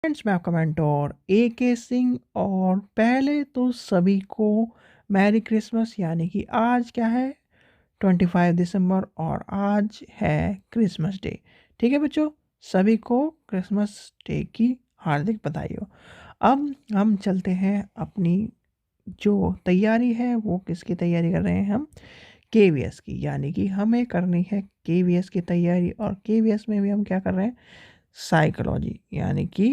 Friends, मैं आपका mentor AK Singh. और पहले तो सभी को मैरी क्रिसमस। यानी कि आज क्या है, 25 दिसंबर, और आज है क्रिसमस डे। ठीक है बच्चों, सभी को क्रिसमस डे की हार्दिक बधाई हो। अब हम चलते हैं अपनी जो तैयारी है, वो किसकी तैयारी कर रहे हैं हम, KVS की। यानी कि हमें करनी है KVS की तैयारी। और KVS में भी हम क्या कर रहे हैं, साइकोलॉजी। यानी कि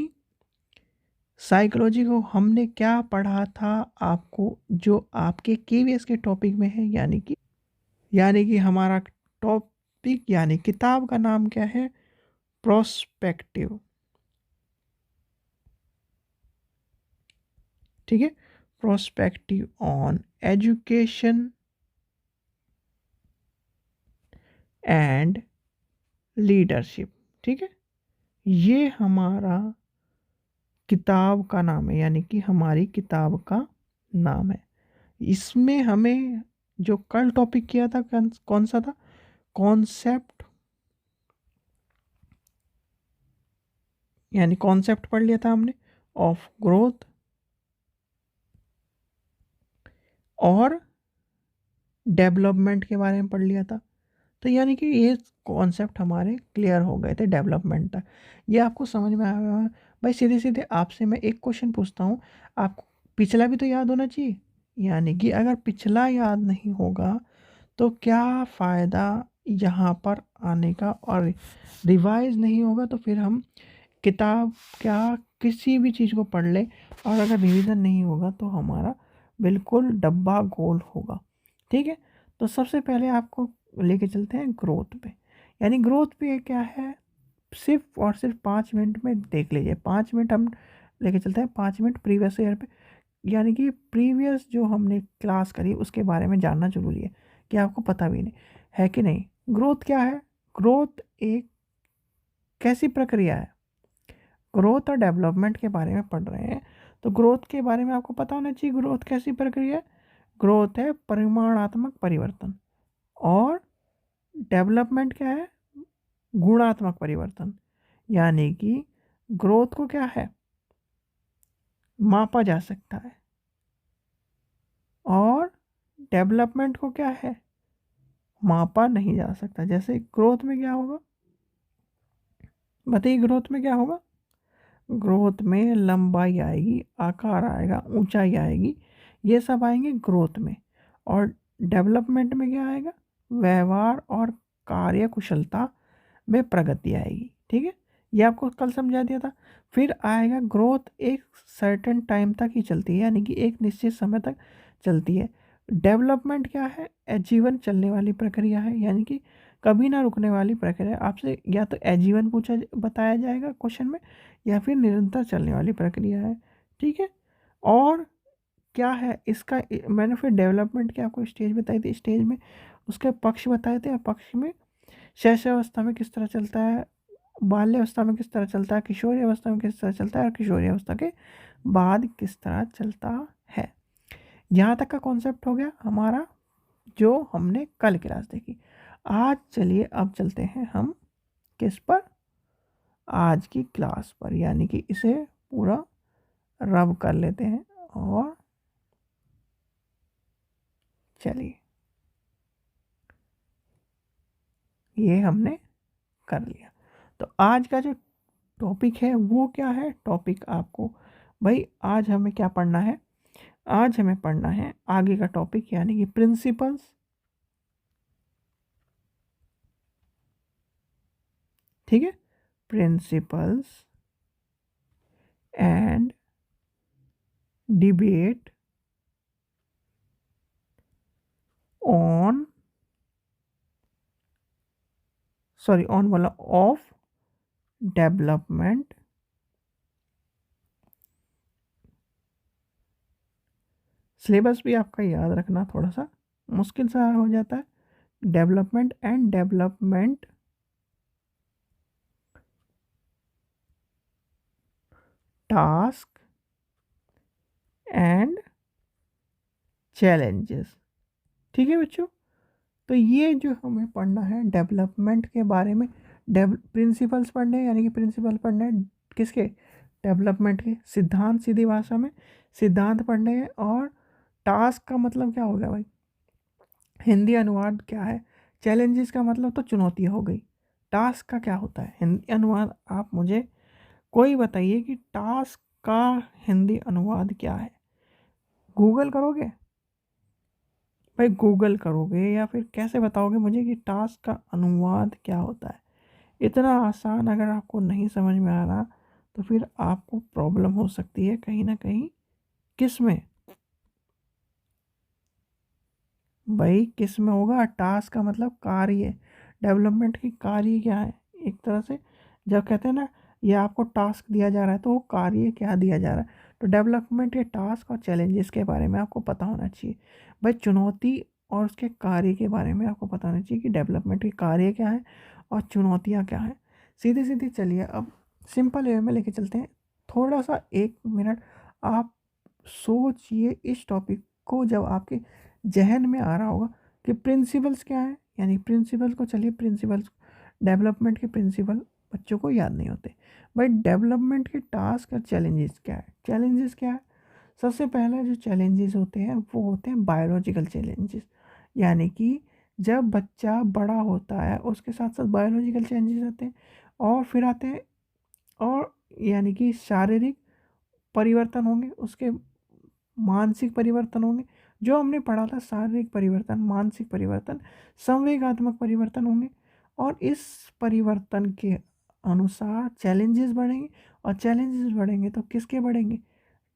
साइकोलॉजी को हमने क्या पढ़ा था आपको, जो आपके KVS के टॉपिक में है। यानी कि हमारा टॉपिक यानी किताब का नाम क्या है, प्रोस्पेक्टिव। ठीक है, prospective on education and leadership. ठीक है, ये हमारा किताब का नाम है, यानी कि हमारी किताब का नाम है। इसमें हमें जो कल टॉपिक किया था, कौन सा था, कॉन्सेप्ट, यानी कॉन्सेप्ट पढ़ लिया था हमने ऑफ ग्रोथ और डेवलपमेंट के बारे में पढ़ लिया था। तो यानी कि ये कॉन्सेप्ट हमारे क्लियर हो गए थे डेवलपमेंट तक। ये आपको समझ में आया होगा। भाई सीधे सीधे आपसे मैं एक क्वेश्चन पूछता हूँ, आपको पिछला भी तो याद होना चाहिए। यानी कि अगर पिछला याद नहीं होगा तो क्या फ़ायदा यहाँ पर आने का, और रिवाइज नहीं होगा तो फिर हम किताब क्या किसी भी चीज़ को पढ़ ले, और अगर रिवीजन नहीं होगा तो हमारा बिल्कुल डब्बा गोल होगा। ठीक है, तो सबसे पहले आपको लेके चलते हैं ग्रोथ पे। यानी ग्रोथ पे क्या है, सिर्फ और सिर्फ 5 मिनट में देख लीजिए। 5 मिनट हम लेके चलते हैं, 5 मिनट प्रीवियस ईयर पे। यानी कि प्रीवियस जो हमने क्लास करी उसके बारे में जानना जरूरी है, कि आपको पता भी नहीं है कि नहीं। ग्रोथ क्या है, ग्रोथ एक कैसी प्रक्रिया है, ग्रोथ और डेवलपमेंट के बारे में पढ़ रहे हैं। तो ग्रोथ के बारे में आपको पता होना चाहिए, ग्रोथ कैसी प्रक्रिया है। ग्रोथ है परिमाणात्मक परिवर्तन, और डेवलपमेंट क्या है, गुणात्मक परिवर्तन। यानी कि ग्रोथ को क्या है, मापा जा सकता है, और डेवलपमेंट को क्या है, मापा नहीं जा सकता। जैसे ग्रोथ में क्या होगा, बताइए ग्रोथ में क्या होगा। ग्रोथ में लंबाई आएगी, आकार आएगा, ऊंचाई आएगी, ये सब आएंगे ग्रोथ में। और डेवलपमेंट में क्या आएगा, व्यवहार और कार्य कुशलता में प्रगति आएगी। ठीक है, ये आपको कल समझा दिया था। फिर आएगा ग्रोथ एक सर्टेन टाइम तक ही चलती है, यानी कि एक निश्चित समय तक चलती है। डेवलपमेंट क्या है, आजीवन चलने वाली प्रक्रिया है, यानी कि कभी ना रुकने वाली प्रक्रिया। आपसे या तो आजीवन पूछा बताया जाएगा क्वेश्चन में, या फिर निरंतर चलने वाली प्रक्रिया है। ठीक है, और क्या है इसका, मैंने फिर डेवलपमेंट की आपको स्टेज बताई थी, स्टेज में उसके पक्ष बताए थे, और पक्ष में शैशवावस्था में किस तरह चलता है, बाल्यावस्था में किस तरह चलता है, किशोरी अवस्था में किस तरह चलता है, और किशोरी अवस्था के बाद किस तरह चलता है। यहाँ तक का कॉन्सेप्ट हो गया हमारा, जो हमने कल क्लास देखी। आज चलिए अब चलते हैं हम किस पर, आज की क्लास पर। यानी कि इसे पूरा रब कर लेते हैं, और चलिए ये हमने कर लिया। तो आज का जो टॉपिक है वो क्या है, टॉपिक आपको, भाई आज हमें क्या पढ़ना है, आज हमें पढ़ना है आगे का टॉपिक, यानी कि प्रिंसिपल्स। ठीक है, principles and debate on, sorry on वाला, ऑफ डेवलपमेंट सिलेबस भी आपका याद रखना, थोड़ा सा मुश्किल सा हो जाता है। Development and development task and challenges. ठीक है बच्चों, तो ये जो हमें पढ़ना है डेवलपमेंट के बारे में, प्रिंसिपल्स पढ़ने हैं, यानी कि प्रिंसिपल पढ़ने हैं किसके, डेवलपमेंट के सिद्धांत, सीधी भाषा में सिद्धांत पढ़ने हैं। और टास्क का मतलब क्या हो गया भाई, हिंदी अनुवाद क्या है। चैलेंजेस का मतलब तो चुनौतियाँ हो गई। टास्क का क्या होता है हिंदी अनुवाद, आप मुझे कोई बताइए कि टास्क का हिंदी अनुवाद क्या है। गूगल करोगे भाई, गूगल करोगे या फिर कैसे बताओगे मुझे कि टास्क का अनुवाद क्या होता है। इतना आसान अगर आपको नहीं समझ में आ रहा तो फिर आपको प्रॉब्लम हो सकती है कहीं ना कहीं। किस में भाई, किस में होगा। टास्क का मतलब कार्य, डेवलपमेंट की कार्य क्या है एक तरह से। जब कहते हैं ना ये आपको टास्क दिया जा रहा है तो वो कार्य क्या दिया जा रहा है। तो डेवलपमेंट के टास्क और चैलेंजेस के बारे में आपको पता होना चाहिए भाई। चुनौती और उसके कार्य के बारे में आपको पता होना चाहिए कि डेवलपमेंट के कार्य क्या है और चुनौतियाँ क्या हैं। सीधे सीधे चलिए अब सिंपल वे में लेके चलते हैं। थोड़ा सा 1 मिनट आप सोचिए इस टॉपिक को, जब आपके जहन में आ रहा होगा कि प्रिंसिपल्स क्या है। यानी प्रिंसिपल को, चलिए प्रिंसिपल्स, डेवलपमेंट के प्रिंसिपल बच्चों को याद नहीं होते भाई। डेवलपमेंट के टास्क और चैलेंजेस क्या है। चैलेंजेस क्या है, सबसे पहला जो चैलेंजेस होते हैं वो होते हैं बायोलॉजिकल चैलेंजेस। यानी कि जब बच्चा बड़ा होता है उसके साथ साथ बायोलॉजिकल चेंजेस आते हैं। और फिर आते हैं, और यानी कि शारीरिक परिवर्तन होंगे, उसके मानसिक परिवर्तन होंगे। जो हमने पढ़ा था शारीरिक परिवर्तन, मानसिक परिवर्तन, संवेगात्मक परिवर्तन होंगे। और इस परिवर्तन के अनुसार चैलेंजेस बढ़ेंगे। और चैलेंजेस बढ़ेंगे तो किसके बढ़ेंगे,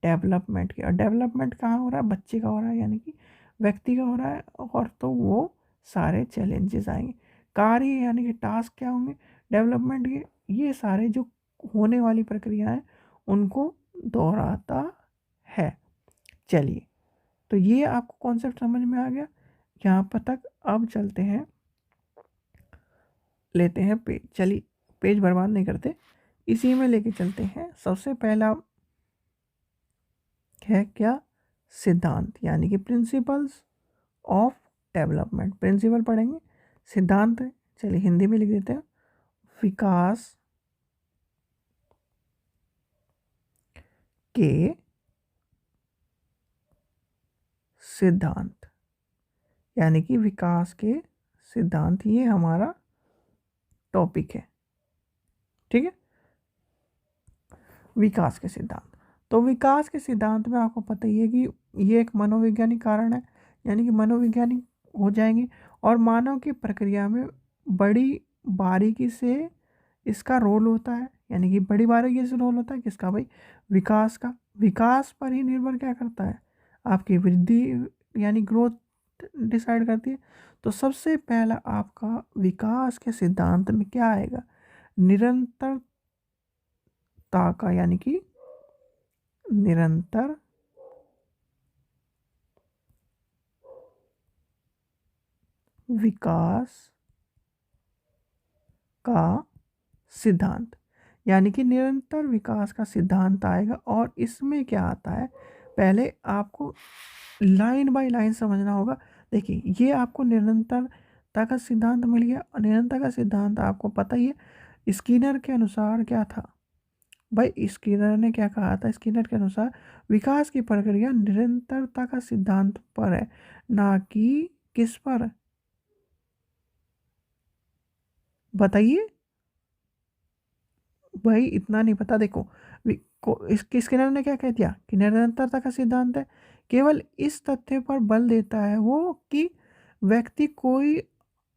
डेवलपमेंट के। और डेवलपमेंट कहाँ हो रहा है, बच्चे का हो रहा है, यानी कि व्यक्ति का हो रहा है। और तो वो सारे चैलेंजेस आएंगे। कार्य यानी कि टास्क क्या होंगे डेवलपमेंट के, ये सारे जो होने वाली प्रक्रिया है उनको दोहराता है। चलिए, तो ये आपको कॉन्सेप्ट समझ में आ गया यहाँ पर तक। अब चलते हैं, लेते हैं पेज। चलिए, पेज बर्बाद नहीं करते, इसी में लेके चलते हैं। सबसे पहला है क्या, सिद्धांत, यानी कि प्रिंसिपल्स ऑफ डेवलपमेंट। प्रिंसिपल पढ़ेंगे, सिद्धांत है। चलिए हिंदी में लिख देते हैं, विकास के सिद्धांत। यानी कि विकास के सिद्धांत, ये हमारा टॉपिक है। ठीक है, विकास के सिद्धांत। तो विकास के सिद्धांत में आपको पता ही है कि ये एक मनोवैज्ञानिक कारण है। यानी कि मनोवैज्ञानिक हो जाएंगे। और मानव की प्रक्रिया में बड़ी बारीकी से इसका रोल होता है। यानी कि बड़ी बारीकी से रोल होता है किसका भाई, विकास का। विकास पर ही निर्भर क्या करता है, आपकी वृद्धि यानी ग्रोथ डिसाइड करती है। तो सबसे पहला आपका विकास के सिद्धांत में क्या आएगा, निरंतरता का। यानी कि निरंतर विकास का सिद्धांत। यानी कि निरंतर विकास का सिद्धांत आएगा। और इसमें क्या आता है, पहले आपको लाइन बाय लाइन समझना होगा। देखिए, ये आपको निरंतरता का सिद्धांत मिल गया। और निरंतर का सिद्धांत आपको पता ही है, स्किनर के अनुसार क्या था भाई। स्किनर ने क्या कहा था, स्किनर के अनुसार विकास की प्रक्रिया निरंतरता का सिद्धांत पर है, ना कि किस पर। बताइए भाई, इतना नहीं पता। देखो, इसके स्किनर ने क्या कह दिया कि निरंतरता का सिद्धांत है, केवल इस तथ्य पर बल देता है वो कि व्यक्ति कोई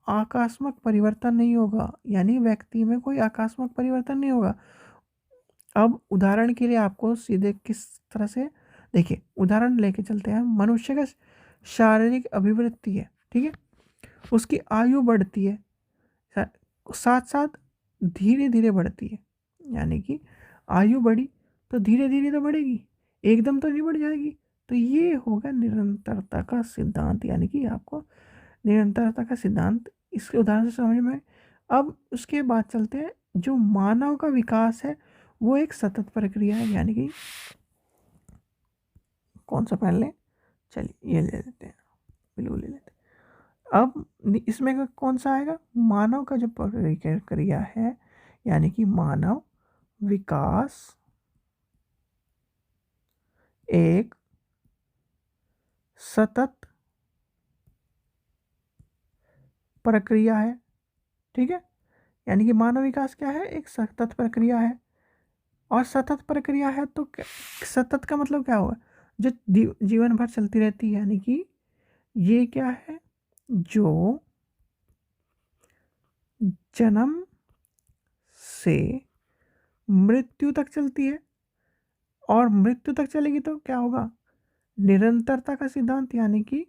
आकस्मिक परिवर्तन नहीं होगा। यानी व्यक्ति में कोई आकस्मिक परिवर्तन नहीं होगा। अब उदाहरण के लिए आपको सीधे किस तरह से, देखिए उदाहरण लेके चलते हैं। मनुष्य का शारीरिक अभिवृद्धि है, ठीक है, उसकी आयु बढ़ती है, साथ साथ धीरे धीरे बढ़ती है। यानी कि आयु बढ़ी तो धीरे धीरे तो बढ़ेगी, एकदम तो नहीं बढ़ जाएगी। तो ये होगा निरंतरता का सिद्धांत। यानी कि आपको निरंतरता का सिद्धांत इसके उदाहरण से समझ में। अब उसके बाद चलते हैं, जो मानव का विकास है वो एक सतत प्रक्रिया है। यानी कि कौन सा पहन लें, चलिए ये ले लेते हैं, बिल्कुल ले लेते हैं। अब इसमें का कौन सा आएगा, मानव का जो प्रक्रिया है, यानी कि मानव विकास एक सतत प्रक्रिया है। ठीक है, यानी कि मानव विकास क्या है, एक सतत प्रक्रिया है। और सतत प्रक्रिया है तो सतत का मतलब क्या होगा, जो जीवन भर चलती रहती है। यानी कि ये क्या है, जो जन्म से मृत्यु तक चलती है। और मृत्यु तक चलेगी तो क्या होगा, निरंतरता का सिद्धांत। यानी कि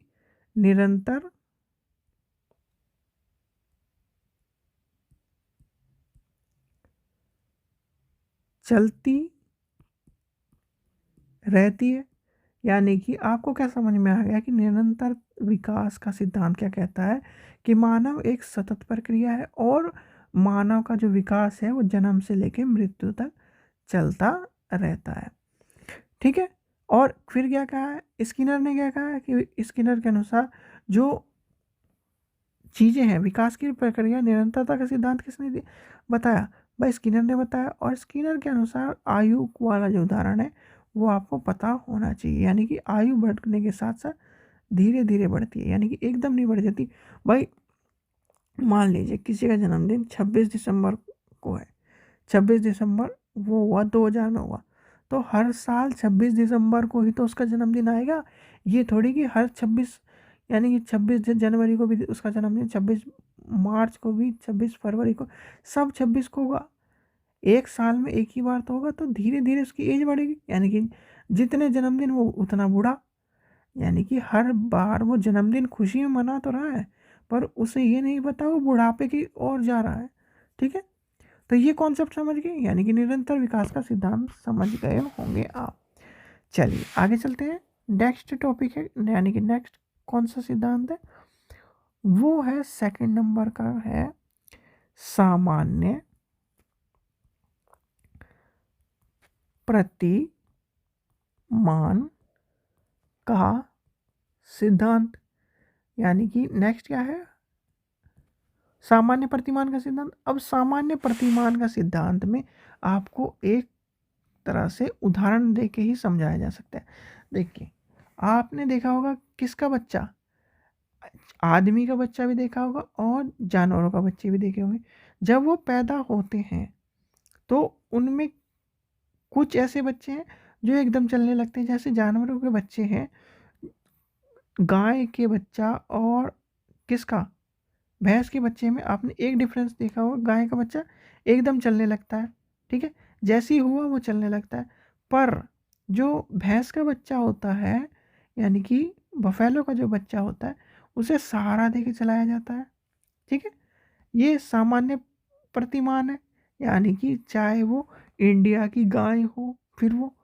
निरंतर चलती रहती है। यानी कि आपको क्या समझ में आ गया कि निरंतर विकास का सिद्धांत क्या कहता है, कि मानव एक सतत प्रक्रिया है और मानव का जो विकास है वो जन्म से लेकर मृत्यु तक चलता रहता है। ठीक है, और फिर क्या कहा है स्किनर ने, क्या कहा है कि स्किनर के अनुसार जो चीज़ें हैं, विकास की प्रक्रिया, निरंतरता का सिद्धांत किसने बताया, भाई स्किनर ने बताया। और स्किनर के अनुसार आयु वाला जो उदाहरण है वो आपको पता होना चाहिए। यानी कि आयु बढ़ने के साथ साथ धीरे धीरे बढ़ती है, यानी कि एकदम नहीं बढ़ जाती। भाई मान लीजिए किसी का जन्मदिन 26 दिसंबर को है, 26 दिसंबर वो हुआ 2000 में हुआ, तो हर साल 26 दिसंबर को ही तो उसका जन्मदिन आएगा। ये थोड़ी कि हर 26, यानी कि 26 जनवरी को भी उसका जन्मदिन, 26 मार्च को भी, 26 फरवरी को, सब 26 को होगा। एक साल में एक ही बार तो होगा, तो धीरे धीरे उसकी एज बढ़ेगी। यानी कि जितने जन्मदिन वो उतना बूढ़ा। यानी कि हर बार वो जन्मदिन खुशी में मना तो रहा है, पर उसे ये नहीं पता वो बुढ़ापे की ओर जा रहा है। ठीक है, तो ये कॉन्सेप्ट समझ गए, यानी कि निरंतर विकास का सिद्धांत समझ गए होंगे आप। चलिए आगे चलते हैं। नेक्स्ट टॉपिक है, यानी कि नेक्स्ट कौन सा सिद्धांत है, वो है सेकंड नंबर का है सामान्य प्रतिमान का सिद्धांत। यानी कि नेक्स्ट क्या है, सामान्य प्रतिमान का सिद्धांत। अब सामान्य प्रतिमान का सिद्धांत में आपको एक तरह से उदाहरण दे के ही समझाया जा सकता है। देखिए, आपने देखा होगा किसका बच्चा, आदमी का बच्चा भी देखा होगा और जानवरों का बच्चे भी देखे होंगे। जब वो पैदा होते हैं तो उनमें कुछ ऐसे बच्चे हैं जो एकदम चलने लगते हैं, जैसे जानवरों के बच्चे हैं, गाय के बच्चा और किसका, भैंस के बच्चे में आपने एक डिफरेंस देखा होगा, गाय का बच्चा एकदम चलने लगता है। ठीक है, जैसे ही हुआ वो चलने लगता है। पर जो भैंस का बच्चा होता है, यानी कि बफेलो का जो बच्चा होता है, उसे सहारा दे के चलाया जाता है। ठीक है, ये सामान्य प्रतिमान है। यानी कि चाहे वो इंडिया की गाय हो, फिर वो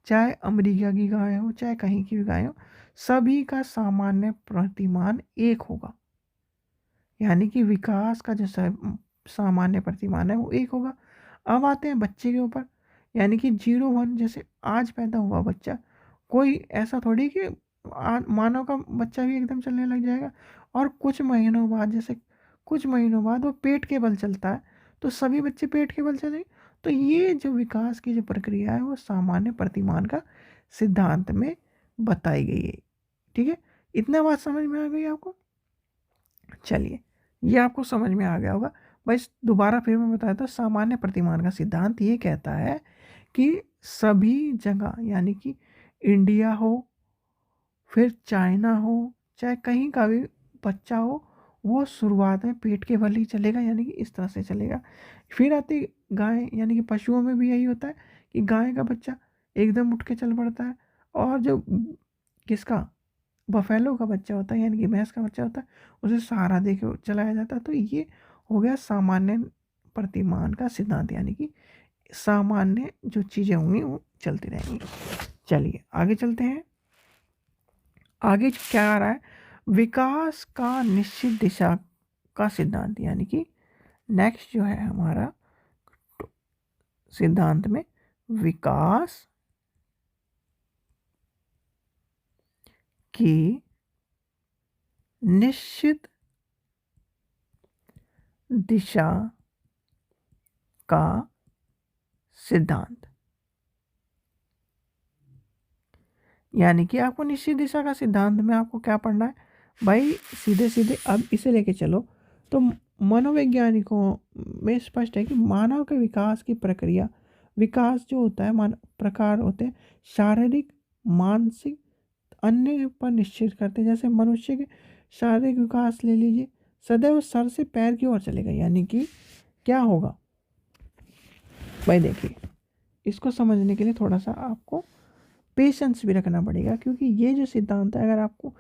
चाहे अमेरिका की गाय हो, चाहे कहीं की भी गाय हो, सभी का सामान्य प्रतिमान एक होगा। यानी कि विकास का जो सामान्य प्रतिमान है वो एक होगा। अब आते हैं बच्चे के ऊपर, यानी कि 0 1, जैसे आज पैदा हुआ बच्चा, कोई ऐसा थोड़ी कि मानव का बच्चा भी एकदम चलने लग जाएगा। और कुछ महीनों बाद, जैसे कुछ महीनों बाद वो पेट के बल चलता है, तो सभी बच्चे पेट के बल चलेंगे। तो ये जो विकास की जो प्रक्रिया है वो सामान्य प्रतिमान का सिद्धांत में बताई गई है। ठीक है, इतना बात समझ में आ गई आपको। चलिए, ये आपको समझ में आ गया होगा। बस दोबारा फिर मैं बताया था, सामान्य प्रतिमान का सिद्धांत ये कहता है कि सभी जगह, यानी कि इंडिया हो, फिर चाइना हो, चाहे कहीं का भी बच्चा हो, वो शुरुआत में पेट के बल ही चलेगा, यानी कि इस तरह से चलेगा। फिर आती गाय, यानी कि पशुओं में भी यही होता है कि गाय का बच्चा एकदम उठ के चल पड़ता है। और जो किसका, बफेलो का बच्चा होता है, यानी कि भैंस का बच्चा होता है, उसे सहारा दे के चलाया जाता है। तो ये हो गया सामान्य प्रतिमान का सिद्धांत, यानी कि सामान्य जो चीज़ें होंगी वो चलती रहेंगी। चलिए आगे चलते हैं। आगे क्या आ रहा है, विकास का निश्चित दिशा का सिद्धांत। यानी कि नेक्स्ट जो है हमारा सिद्धांत में, विकास की निश्चित दिशा का सिद्धांत। यानी कि आपको निश्चित दिशा का सिद्धांत में आपको क्या पढ़ना है भाई, सीधे सीधे अब इसे लेके चलो। तो मनोवैज्ञानिकों में स्पष्ट है कि मानव के विकास की प्रक्रिया, विकास जो होता है मान प्रकार होते हैं शारीरिक, मानसिक, अन्य पर निश्चित करते हैं। जैसे मनुष्य के शारीरिक विकास ले लीजिए, सदैव सर से पैर की ओर चलेगा। यानी कि क्या होगा भाई, देखिए इसको समझने के लिए थोड़ा सा आपको पेशेंस भी रखना पड़ेगा, क्योंकि ये जो सिद्धांत है अगर आपको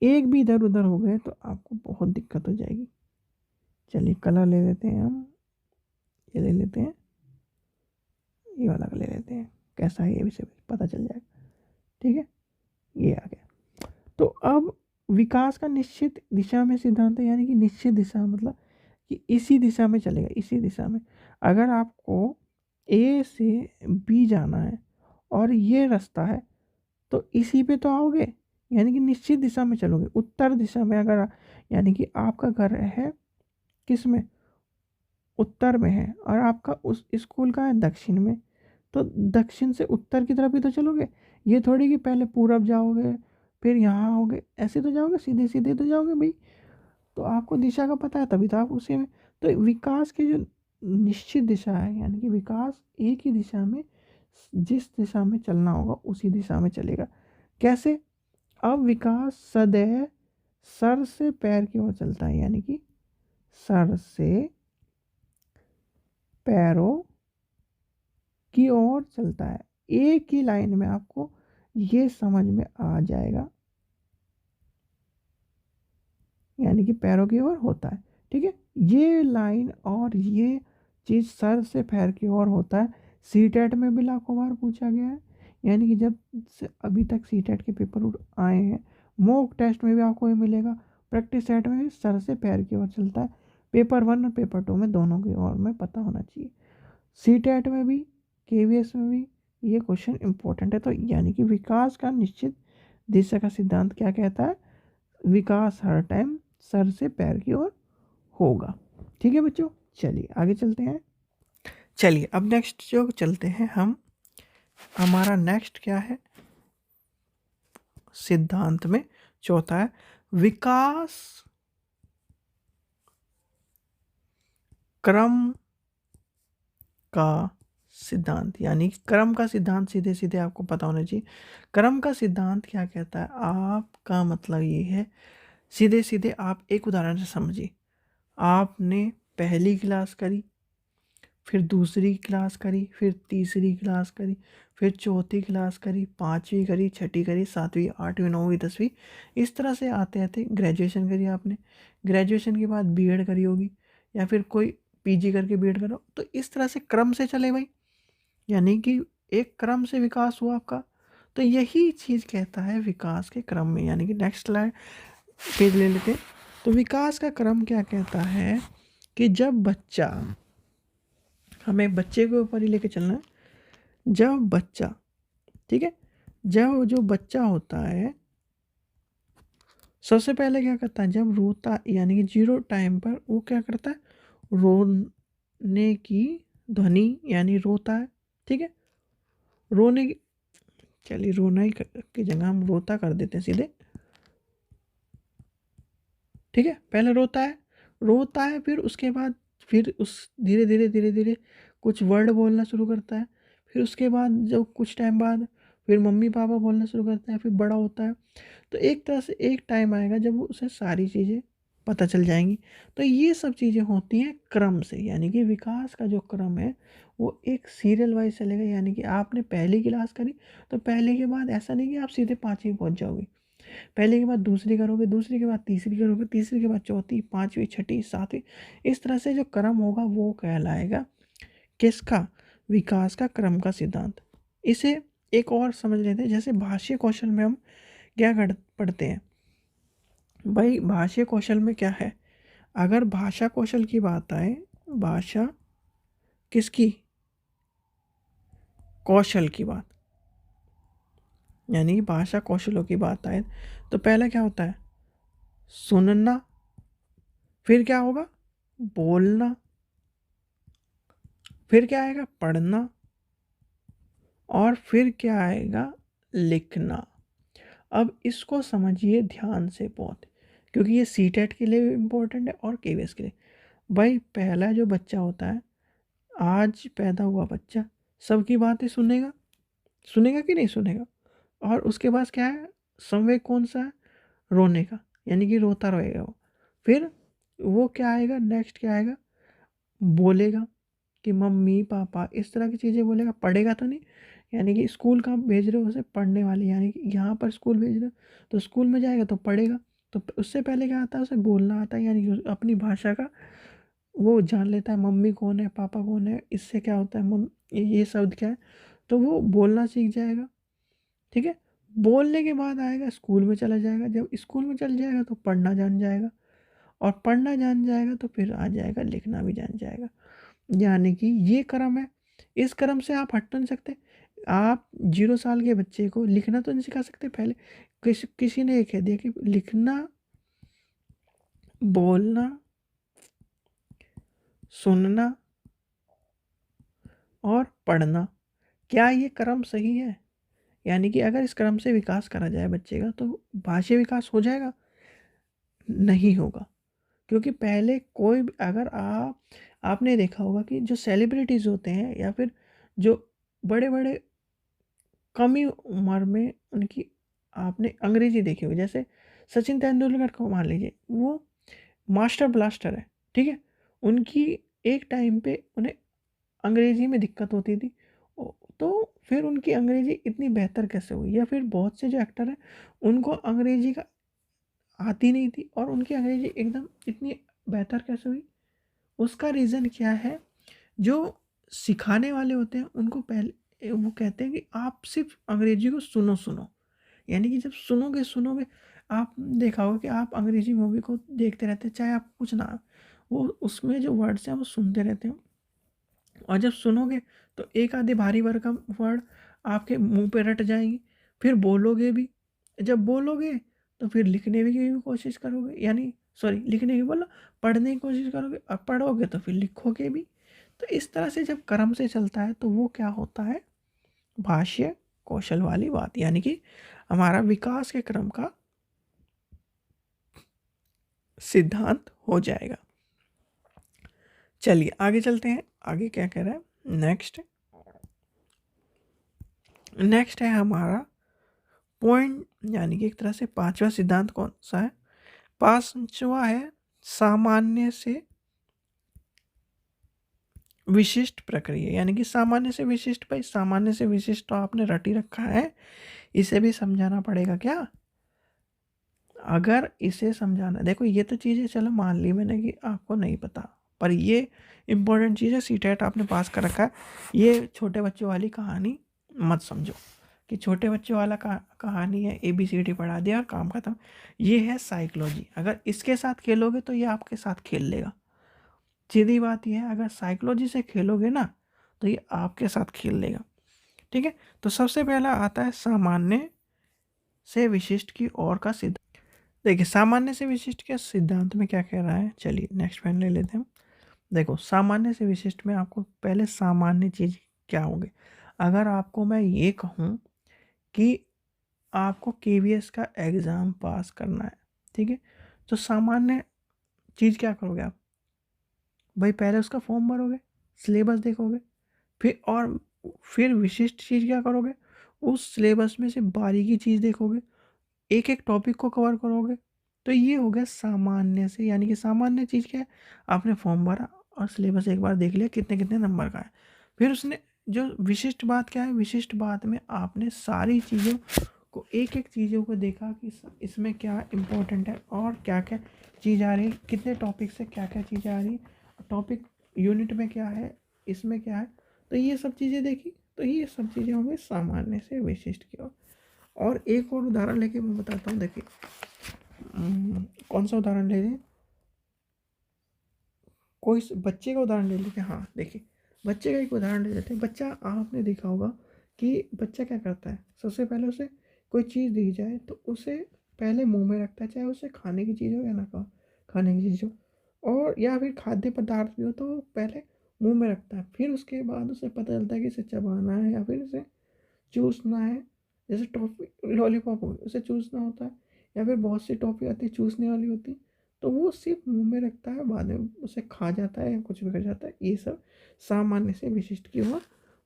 एक भी इधर उधर हो गए तो आपको बहुत दिक्कत हो जाएगी। चलिए कलर ले लेते हैं हम, ये ले लेते हैं, ये वाला ले लेते हैं, कैसा है ये भी से पता चल जाएगा। ठीक है, ये आ गया। तो अब विकास का निश्चित दिशा में सिद्धांत है, यानी कि निश्चित दिशा मतलब कि इसी दिशा में चलेगा, इसी दिशा में। अगर आपको ए से बी जाना है और ये रास्ता है तो इसी पे तो आओगे, यानी कि निश्चित दिशा में चलोगे। उत्तर दिशा में अगर यानी कि आपका घर है किस में, उत्तर में है, और आपका उस स्कूल का है दक्षिण में, तो दक्षिण से उत्तर की तरफ ही तो चलोगे। ये थोड़ी कि पहले पूरब जाओगे फिर यहाँ आओगे, ऐसे तो जाओगे, सीधे सीधे तो जाओगे भाई। तो आपको दिशा का पता है तभी तो आप उसी में। तो विकास की जो निश्चित दिशा है, यानी कि विकास एक ही दिशा में, जिस दिशा में चलना होगा उसी दिशा में चलेगा। कैसे? अब विकास सदैव सर से पैर की ओर चलता है, यानी कि सर से पैरों की ओर चलता है। एक ही लाइन में आपको ये समझ में आ जाएगा, यानी कि पैरों की ओर होता है। ठीक है, ये लाइन और ये चीज़ सर से पैर की ओर होता है। सीटेट में भी लाखों बार पूछा गया है, यानी कि जब से अभी तक सीटेट के पेपर आए हैं, मॉक टेस्ट में भी आपको ये मिलेगा, प्रैक्टिस सेट में भी सर से पैर की ओर चलता है। पेपर 1 और पेपर 2 में दोनों की ओर में पता होना चाहिए। सीटेट में भी, केवीएस में भी ये क्वेश्चन इंपॉर्टेंट है। तो यानी कि विकास का निश्चित दिशा का सिद्धांत क्या कहता है, विकास हर टाइम सर से पैर की ओर होगा। ठीक है बच्चों, चलिए आगे चलते हैं। चलिए अब नेक्स्ट जो चलते हैं हम, हमारा नेक्स्ट क्या है सिद्धांत में, चौथा है विकास क्रम का सिद्धांत। यानी क्रम का सिद्धांत सीधे सीधे आपको पता होना चाहिए। क्रम का सिद्धांत क्या कहता है, आपका मतलब ये है, सीधे सीधे आप एक उदाहरण से समझिए। आपने पहली क्लास करी, फिर दूसरी क्लास करी, फिर तीसरी क्लास करी, फिर चौथी क्लास करी, पाँचवीं करी, छठी करी, सातवीं, आठवीं, नौवीं, 10वीं, इस तरह से आते आते ग्रेजुएशन करी आपने। ग्रेजुएशन के बाद बीएड करी होगी, या फिर कोई पीजी करके बीएड करो। तो इस तरह से क्रम से चले भाई, यानी कि एक क्रम से विकास हुआ आपका। तो यही चीज़ कहता है विकास के क्रम में, यानी कि नेक्स्ट स्लाइड पेज ले लेते हैं। तो विकास का क्रम क्या कहता है कि जब बच्चा, हमें बच्चे के ऊपर ही लेके चलना है। जब बच्चा, ठीक है, जब जो बच्चा होता है सबसे पहले क्या करता है, जब रोता, यानी कि जीरो टाइम पर वो क्या करता है, रोने की ध्वनि, यानी रोता है। ठीक है, रोने की, चलिए रोना ही की जगह हम रोता कर देते हैं सीधे। ठीक है, पहले रोता है, रोता है, फिर उसके बाद फिर उस धीरे धीरे धीरे धीरे कुछ वर्ड बोलना शुरू करता है। फिर उसके बाद जब कुछ टाइम बाद फिर मम्मी पापा बोलना शुरू करता है, फिर बड़ा होता है। तो एक तरह से एक टाइम आएगा जब उसे सारी चीज़ें पता चल जाएंगी। तो ये सब चीज़ें होती हैं क्रम से, यानी कि विकास का जो क्रम है वो एक सीरियल वाइज चलेगा। यानी कि आपने पहली क्लास करी तो पहले के बाद ऐसा नहीं कि आप सीधे पाँचवीं पहुंच जाओगे, पहले के बाद दूसरी करोगे, दूसरी के बाद तीसरी करोगे, तीसरी के बाद चौथी, पाँचवीं, छठी, सातवीं, इस तरह से जो क्रम होगा वो कहलाएगा किसका, विकास का क्रम का सिद्धांत। इसे एक और समझ लेते हैं, जैसे भाषीय कौशल में हम क्या पढ़ते हैं भाई। भाषीय कौशल में क्या है, अगर भाषा कौशल की बात आए, भाषा किसकी, कौशल की बात, यानी भाषा कौशलों की बात आए तो पहला क्या होता है, सुनना, फिर क्या होगा, बोलना, फिर क्या आएगा, पढ़ना, और फिर क्या आएगा, लिखना। अब इसको समझिए ध्यान से बहुत, क्योंकि ये सीटेट के लिए इम्पोर्टेंट है और केवीएस के लिए। भाई पहला जो बच्चा होता है, आज पैदा हुआ बच्चा सबकी बातें सुनेगा, सुनेगा कि नहीं सुनेगा। और उसके पास क्या है, संवेग कौन सा है, रोने का, यानी कि रोता रहेगा वो। फिर वो क्या आएगा, नेक्स्ट क्या आएगा, बोलेगा कि मम्मी पापा, इस तरह की चीज़ें बोलेगा। पढ़ेगा तो नहीं, यानी कि स्कूल का भेज रहे हो उसे पढ़ने वाले, यानी कि यहाँ पर स्कूल भेज रहे हो तो स्कूल में जाएगा तो पढ़ेगा। तो उससे पहले क्या आता है, उसे बोलना आता है, यानी कि अपनी भाषा का वो जान लेता है, मम्मी कौन है पापा कौन है, इससे क्या होता है, मम ये शब्द क्या है, तो वो बोलना सीख जाएगा। ठीक है, बोलने के बाद आएगा स्कूल में चला जाएगा, जब स्कूल में चल जाएगा तो पढ़ना जान जाएगा, और पढ़ना जान जाएगा तो फिर आ जाएगा लिखना भी जान जाएगा। यानी कि ये क्रम है, इस क्रम से आप हट तो नहीं सकते। आप 0 साल के बच्चे को लिखना तो नहीं सिखा सकते पहले। किसी ने ये कह दिया कि लिखना, बोलना, सुनना और पढ़ना, क्या ये क्रम सही है? यानी कि अगर इस क्रम से विकास करा जाए बच्चे का तो भाषा विकास हो जाएगा? नहीं होगा। क्योंकि पहले कोई अगर आपने देखा होगा कि जो सेलिब्रिटीज़ होते हैं या फिर जो बड़े बड़े कम ही उम्र में उनकी आपने अंग्रेजी देखी होगी, जैसे सचिन तेंदुलकर को मान लीजिए, वो मास्टर ब्लास्टर है। ठीक है, उनकी एक टाइम पे उन्हें अंग्रेजी में दिक्कत होती थी, तो फिर उनकी अंग्रेजी इतनी बेहतर कैसे हुई? या फिर बहुत से जो एक्टर हैं उनको अंग्रेजी का आती नहीं थी और उनकी अंग्रेजी एकदम इतनी बेहतर कैसे हुई? उसका रीज़न क्या है, जो सिखाने वाले होते हैं उनको पहले वो कहते हैं कि आप सिर्फ अंग्रेजी को सुनो सुनो, यानी कि जब सुनोगे सुनोगे, आप देखा होगा कि आप अंग्रेजी मूवी को देखते रहते हैं चाहे आप कुछ ना, वो उसमें जो वर्ड्स हैं वो सुनते रहते हैं, और जब सुनोगे तो एक आधे भारी भरकम वर्ड आपके मुंह पे रट जाएंगे, फिर बोलोगे भी, जब बोलोगे तो फिर लिखने की भी कोशिश करोगे, यानी सॉरी लिखने की बोला, पढ़ने की कोशिश करोगे, अब पढ़ोगे तो फिर लिखोगे भी। तो इस तरह से जब क्रम से चलता है तो वो क्या होता है, भाष्य कौशल वाली बात, यानी कि हमारा विकास के क्रम का सिद्धांत हो जाएगा। चलिए आगे चलते हैं, आगे क्या कह रहा है, नेक्स्ट है हमारा पॉइंट, यानी कि एक तरह से पांचवा सिद्धांत कौन सा है, पांचवा है सामान्य से विशिष्ट प्रक्रिया। यानी कि सामान्य से विशिष्ट, भाई सामान्य से विशिष्ट तो आपने रट ही रखा है, इसे भी समझाना पड़ेगा क्या? अगर इसे समझाना, देखो ये तो चीज़ें चलो मान ली मैंने कि आपको नहीं पता, पर ये इंपॉर्टेंट चीज़ है, सीटेट आपने पास कर रखा है, ये छोटे बच्चों वाली कहानी मत समझो कि छोटे बच्चों वाला कहानी है, ABCD पढ़ा दिया और काम खत्म। ये है साइकोलॉजी, अगर इसके साथ खेलोगे तो ये आपके साथ खेल लेगा। सीधी बात ये है, अगर साइकोलॉजी से खेलोगे ना तो ये आपके साथ खेल लेगा। ठीक है, तो सबसे पहला आता है सामान्य से विशिष्ट की ओर का सिद्धांत। देखिए सामान्य से विशिष्ट के सिद्धांत में क्या कह रहा है, चलिए नेक्स्ट पॉइंट ले लेते हैं। देखो सामान्य से विशिष्ट में आपको पहले सामान्य चीज़ क्या होगी, अगर आपको मैं ये कहूँ कि आपको KVS का एग्ज़ाम पास करना है, ठीक है, तो सामान्य चीज़ क्या करोगे आप, भाई पहले उसका फॉर्म भरोगे, सिलेबस देखोगे, फिर विशिष्ट चीज़ क्या करोगे, उस सिलेबस में से बारीकी चीज़ देखोगे, एक एक टॉपिक को कवर करोगे। तो ये हो गया सामान्य से, यानी कि सामान्य चीज़ क्या है, आपने फॉर्म भरा और सिलेबस एक बार देख लिया कितने कितने नंबर का है। फिर उसने जो विशिष्ट बात क्या है, विशिष्ट बात में आपने सारी चीज़ों को एक एक चीज़ों को देखा कि इसमें क्या इम्पोर्टेंट है और क्या क्या चीज़ आ रही है, कितने टॉपिक से क्या क्या चीज़ें आ रही है, टॉपिक यूनिट में क्या है, इसमें क्या है, तो ये सब चीज़ें देखी। तो ये सब चीज़ें होंगी सामान्य से विशिष्ट की ओर। और एक और उदाहरण लेके मैं बताता हूँ, देखिए कौन सा उदाहरण ले लें, कोई बच्चे का उदाहरण ले लेते हैं। हाँ देखिए, बच्चे का एक उदाहरण ले लेते हैं। बच्चा, आपने देखा होगा कि बच्चा क्या करता है, सबसे पहले उसे कोई चीज़ दी जाए तो उसे पहले मुंह में रखता है, चाहे उसे खाने की चीज़ हो या ना खाने की चीज़ हो, और या फिर खाद्य पदार्थ भी हो तो वो पहले मुंह में रखता है, फिर उसके बाद उसे पता चलता है कि इसे चबाना है या फिर इसे चूसना है जैसे टॉफ़ी लॉलीपॉप हो गई, उसे चूसना होता है, या फिर बहुत सी टॉफ़ी आती है चूसने वाली होती है, तो वो सिर्फ मुंह में रखता है, बाद में उसे खा जाता है या कुछ भी कर जाता है। ये सब सामान्य से विशिष्ट की ओर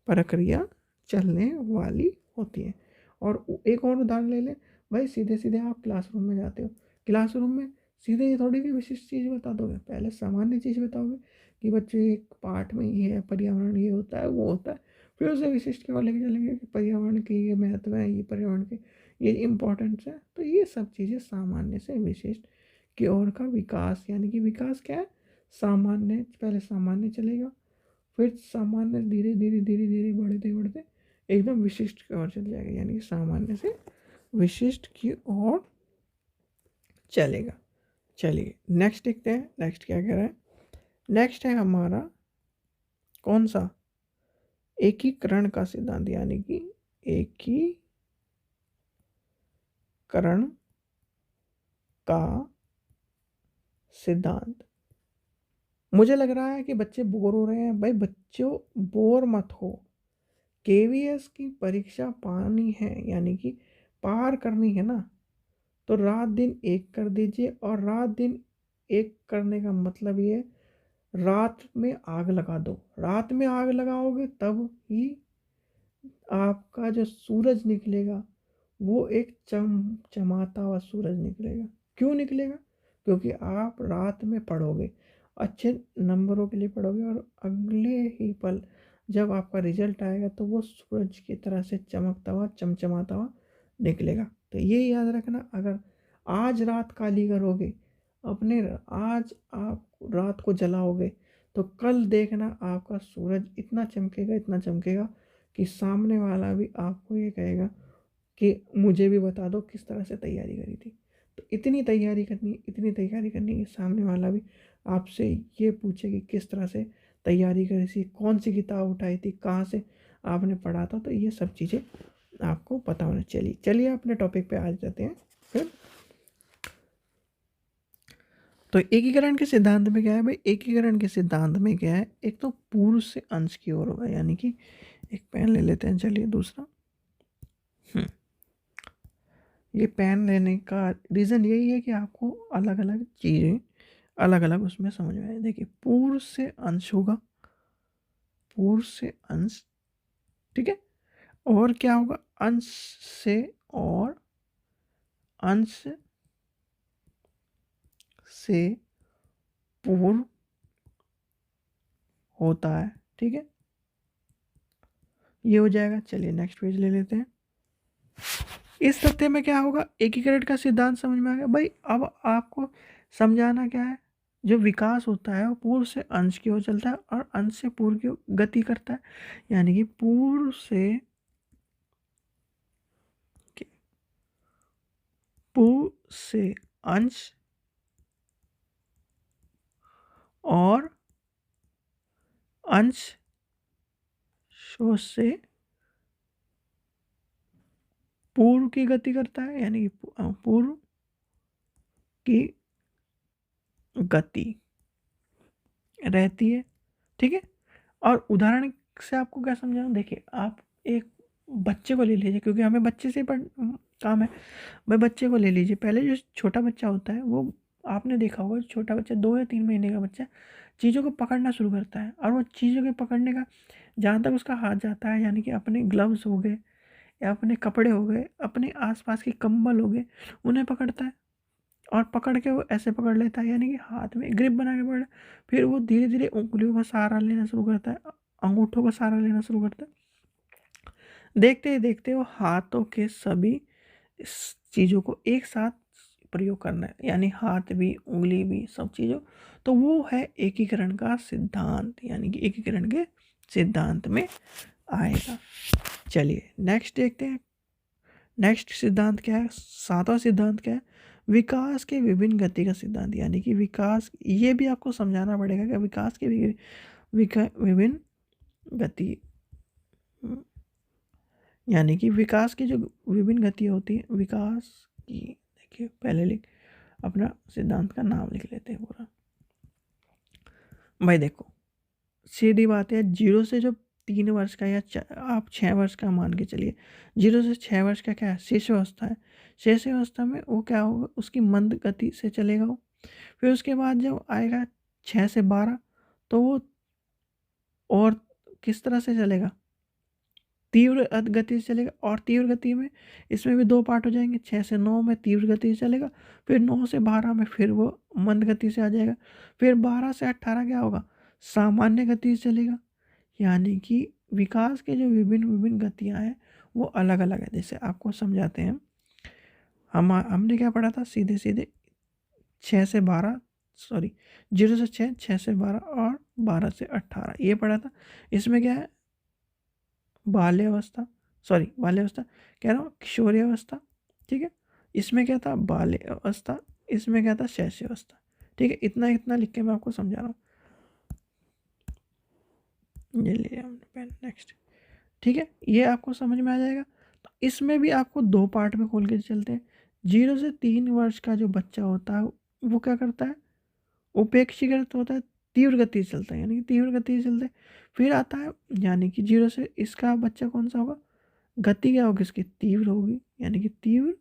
प्रक्रिया चलने वाली होती है। और एक और उदाहरण ले लें, भाई सीधे सीधे आप क्लासरूम में जाते हो, क्लासरूम में सीधे ये थोड़ी कि विशिष्ट चीज़ बता दोगे, पहले सामान्य चीज़ बताओगे कि बच्चे एक पाठ में ये है, पर्यावरण ये होता है वो होता है, फिर उसे विशिष्ट की ओर लेके चलेंगे कि पर्यावरण के ये महत्व है, ये पर्यावरण के ये इम्पोर्टेंस है। तो ये सब चीज़ें सामान्य से विशिष्ट की ओर का विकास, यानी कि विकास क्या है, सामान्य, पहले सामान्य चलेगा, फिर सामान्य धीरे धीरे धीरे धीरे बढ़ते बढ़ते एकदम विशिष्ट की ओर चल जाएगा, यानी कि सामान्य से विशिष्ट की ओर चलेगा। चलिए नेक्स्ट देखते हैं, नेक्स्ट क्या कह रहा है। नेक्स्ट है हमारा कौन सा, एकीकरण का सिद्धांत, यानी कि एकीकरण का सिद्धांत। मुझे लग रहा है कि बच्चे बोर हो रहे हैं। भाई बच्चों बोर मत हो, केवीएस की परीक्षा पानी है, यानी कि पार करनी है ना, तो रात दिन एक कर दीजिए। और रात दिन एक करने का मतलब ये, रात में आग लगा दो। रात में आग लगाओगे तब ही आपका जो सूरज निकलेगा वो एक चमाता हुआ सूरज निकलेगा। क्यों निकलेगा? क्योंकि आप रात में पढ़ोगे, अच्छे नंबरों के लिए पढ़ोगे, और अगले ही पल जब आपका रिजल्ट आएगा तो वो सूरज की तरह से चमकता हुआ चमचमाता हुआ निकलेगा। तो ये याद रखना, अगर आज रात काली करोगे अपने, आज आप रात को जलाओगे, तो कल देखना आपका सूरज इतना चमकेगा, इतना चमकेगा कि सामने वाला भी आपको ये कहेगा कि मुझे भी बता दो किस तरह से तैयारी करी थी। तो इतनी तैयारी करनी, इतनी तैयारी करनी कि सामने वाला भी आपसे ये पूछे कि किस तरह से तैयारी करी थी, कौन सी किताब उठाई थी, कहाँ से आपने पढ़ा था। तो ये सब चीज़ें आपको पता होना चाहिए। चलिए अपने टॉपिक पे आ जाते हैं फिर। तो एकीकरण के सिद्धांत में क्या है भाई, एकीकरण के सिद्धांत में क्या है, एक तो पूर्व से अंश की ओर होगा, यानी कि एक पेन ले लेते हैं, चलिए दूसरा। ये पेन लेने का रीज़न यही है कि आपको अलग अलग चीज़ें अलग अलग उसमें समझ में आए। देखिए पूर्व से अंश होगा, पूर्व से अंश, ठीक है। और क्या होगा, अंश से, और अंश से पूर्व होता है, ठीक है। ये हो जाएगा। चलिए नेक्स्ट पेज ले लेते हैं। इस तथ्य में क्या होगा, एकीकरण का सिद्धांत समझ में आ गया भाई। अब आपको समझाना क्या है, जो विकास होता है वो पूर्व से अंश की ओर चलता है और अंश से पूर्व की ओर गति करता है, यानी कि पूर्व से अंश और अंश से पूर्व की गति करता है, यानी कि पूर्व की गति रहती है, ठीक है। और उदाहरण से आपको क्या समझाऊं, देखिए आप एक बच्चे को ले लीजिए, क्योंकि हमें बच्चे से काम है। भाई बच्चे को ले लीजिए, पहले जो छोटा बच्चा होता है वो, आपने देखा होगा छोटा बच्चा 2 या 3 महीने का बच्चा चीज़ों को पकड़ना शुरू करता है, और वो चीज़ों के पकड़ने का जहाँ तक उसका हाथ जाता है, यानी कि अपने ग्लव्स हो गए या अपने कपड़े हो गए, अपने आसपास के कंबल हो गए, उन्हें पकड़ता है। और पकड़ के वो ऐसे पकड़ लेता है, यानी कि हाथ में ग्रिप बना के पकड़। फिर वो धीरे धीरे उंगलियों का सहारा लेना शुरू करता है, अंगूठों का सहारा लेना शुरू करता है। देखते ही देखते वो हाथों के सभी इस चीज़ों को एक साथ प्रयोग करना है, यानी हाथ भी उंगली भी सब चीज़ों। तो वो है एकीकरण का सिद्धांत, यानी कि एकीकरण के सिद्धांत में आएगा। चलिए नेक्स्ट देखते हैं। नेक्स्ट सिद्धांत क्या है, सातवां सिद्धांत क्या है, विकास के विभिन्न गति का सिद्धांत, यानी कि विकास, ये भी आपको समझाना पड़ेगा कि विकास के विभिन्न गति, यानी कि विकास की जो विभिन्न गति होती है, विकास की, देखिए पहले लिख अपना सिद्धांत का नाम लिख लेते हैं पूरा। भाई देखो सीधी बात है, 0 से जब 3 वर्ष का या आप 6 वर्ष का मान के चलिए। 0 से 6 वर्ष का क्या है, शेष अवस्था है। शेष अवस्था में वो क्या होगा, उसकी मंद गति से चलेगा वो। फिर उसके बाद जब आएगा 6 से 12, तो वो और किस तरह से चलेगा, तीव्र गति से चलेगा। और तीव्र गति में इसमें भी 2 पार्ट हो जाएंगे। 6 से 9 में तीव्र गति से चलेगा, फिर 9 से 12 में फिर वो मंद गति से आ जाएगा, फिर 12 से 18 क्या होगा, सामान्य गति से चलेगा। यानी कि विकास के जो विभिन्न विभिन्न गतियाँ हैं वो अलग अलग है। जैसे आपको समझाते हैं, हमने क्या पढ़ा था, सीधे सीधे 6 से 12, सॉरी 0 से 6, 6 से 12 और 12 से 18 ये पढ़ा था। इसमें क्या है, बाल्यावस्था, सॉरी बाल्यावस्था कह रहा हूँ, किशोरी अवस्था, ठीक है। इसमें क्या था, बाल्य अवस्था, इसमें क्या था, शैशव अवस्था, ठीक है। इतना इतना लिख के मैं आपको समझा रहा हूँ। ये ले हमने पेन, नेक्स्ट, ठीक है। ये आपको समझ में आ जाएगा। तो इसमें भी आपको 2 पार्ट में खोल के चलते हैं। 0 से 3 वर्ष का जो बच्चा होता है वो क्या करता है, उपेक्षित होता है, तीव्र गति से चलता है, यानी कि तीव्र गति से चलते हैं। फिर आता है, यानी कि 0 से इसका बच्चा कौन सा होगा, गति क्या होगी इसकी, तीव्र होगी, यानी कि तीव्र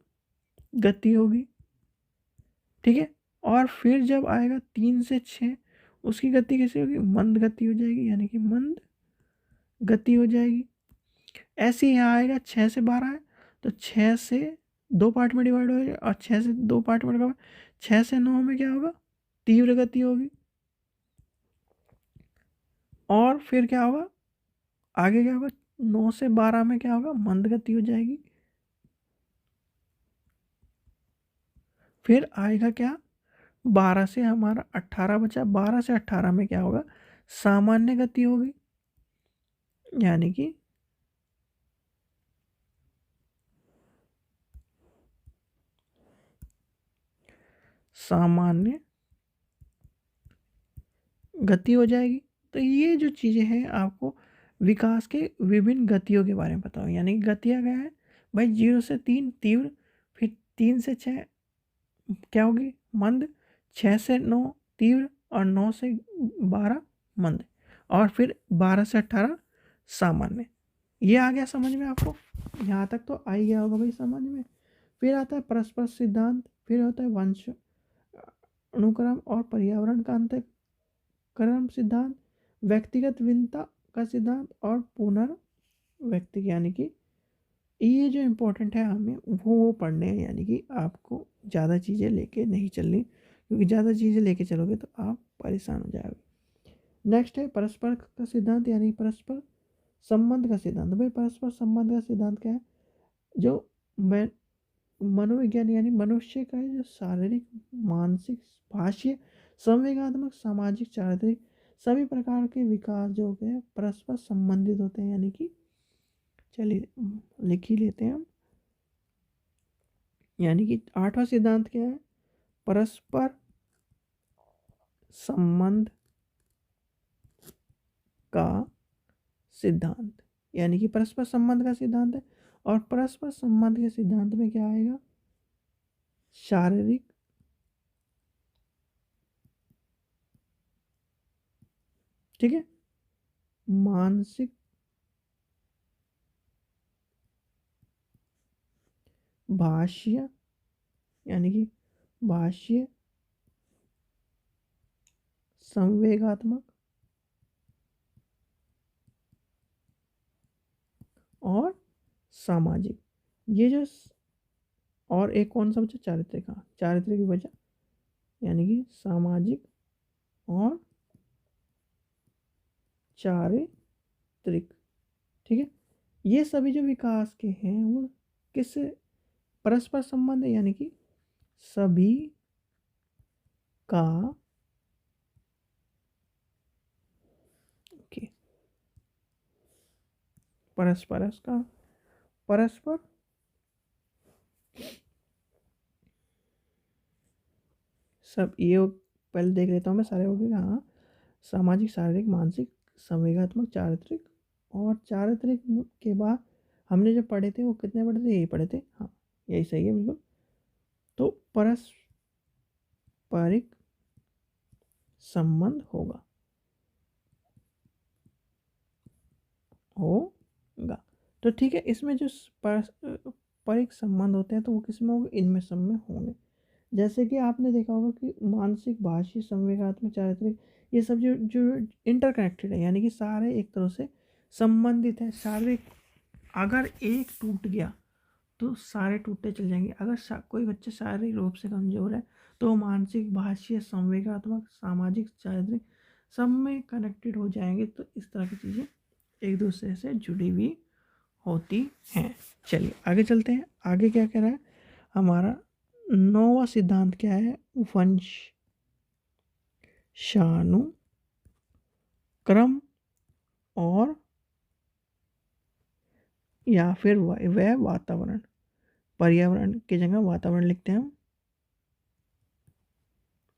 गति होगी, ठीक है। और फिर जब आएगा 3 से 6, उसकी गति कैसी होगी, मंद गति हो जाएगी, यानी कि मंद गति हो जाएगी। ऐसे ही यहाँ आएगा 6 से 12 है, तो 6 से 2 पार्ट में डिवाइड हो जाएगा, और 6 से 2 पार्ट में डिवाइड, 6 से 9 में क्या होगा, तीव्र गति होगी। और फिर क्या होगा, आगे क्या होगा, 9 से 12 में क्या होगा, मंद गति हो जाएगी। फिर आएगा क्या, 12 से हमारा 18 बचा, 12 से 18 में क्या होगा, सामान्य गति होगी, यानी कि सामान्य गति हो जाएगी। तो ये जो चीज़ें हैं आपको विकास के विभिन्न गतियों के बारे में बताओ। यानी कि गतियाँ क्या है भाई, 0 से 3 तीव्र, फिर 3 से 6 क्या होगी, मंद, 6 से 9 तीव्र, और 9 से 12 मंद, और फिर 12 से 18 सामान्य। ये आ गया समझ में आपको, यहाँ तक तो आ ही गया होगा भाई समझ में। फिर आता है परस्पर सिद्धांत, फिर होता है वंश अनुक्रम और पर्यावरण का अंतःकरण सिद्धांत, व्यक्तिगत भिन्नता का सिद्धांत, और पुनर्व्यक्ति, यानी कि ये जो इम्पोर्टेंट है हमें वो पढ़ने हैं। यानी कि आपको ज़्यादा चीज़ें लेके नहीं चलनी, क्योंकि ज़्यादा चीज़ें लेके चलोगे तो आप परेशान हो जाओगे। नेक्स्ट है परस्पर का सिद्धांत, यानी परस्पर संबंध का सिद्धांत। भाई परस्पर संबंध का सिद्धांत क्या है, जो मैं मनोविज्ञान यानी मनुष्य का जो शारीरिक, मानसिक, भाषीय, संवेगात्मक, सामाजिक, चारित्रिक सभी प्रकार के विकास जो होते हैं परस्पर संबंधित होते हैं। यानी कि चलिए लिख ही लेते हैं हम। यानी कि 8वां सिद्धांत क्या है, परस्पर संबंध का सिद्धांत, यानी कि परस्पर संबंध का सिद्धांत है। और परस्पर संबंध के सिद्धांत में क्या आएगा, शारीरिक, ठीक है, मानसिक, भाषीय, यानी कि भाषीय, संवेगात्मक, और सामाजिक। ये जो और एक कौन सा बचा, चारित्रिक, हाँ चारित्रिक भी बचा, यानी कि सामाजिक और चारित्रिक, ठीक है। ये सभी जो विकास के हैं वो किस परस्पर संबंध है, यानी कि सभी का के परस्पर का परस्पर सब ये पहले देख लेता हूँ मैं, सारे हो गए, हाँ। सामाजिक, शारीरिक, मानसिक, संवेगात्मक, चारित्रिक, और चारित्रिक के बाद हमने जो पढ़े थे वो कितने पढ़े थे, यही पढ़े थे, हाँ यही सही है बिल्कुल। तो पारस्परिक संबंध होगा, होगा। तो ठीक है, इसमें जो परिक संबंध होते हैं तो वो किस में होंगे, इनमें सब में होंगे। जैसे कि आपने देखा होगा कि मानसिक, भाषी, संवेगात्मक, चारित्रिक, ये सब जो जो इंटरकनेक्टेड है, यानी कि सारे एक तरह से संबंधित है। सारे अगर एक टूट गया तो सारे टूटते चल जाएंगे। अगर कोई बच्चा शारीरिक रूप से कमजोर है तो मानसिक, भाषीय, संवेगात्मक, सामाजिक, चारित्रिक सब में कनेक्टेड हो जाएंगे। तो इस तरह की चीज़ें एक दूसरे से जुड़ी हुई होती हैं। चलिए आगे चलते हैं। आगे क्या कह रहा है हमारा 9वां सिद्धांत क्या है, वंशानुक्रम और या फिर वह वातावरण, पर्यावरण की जगह वातावरण लिखते हैं हम,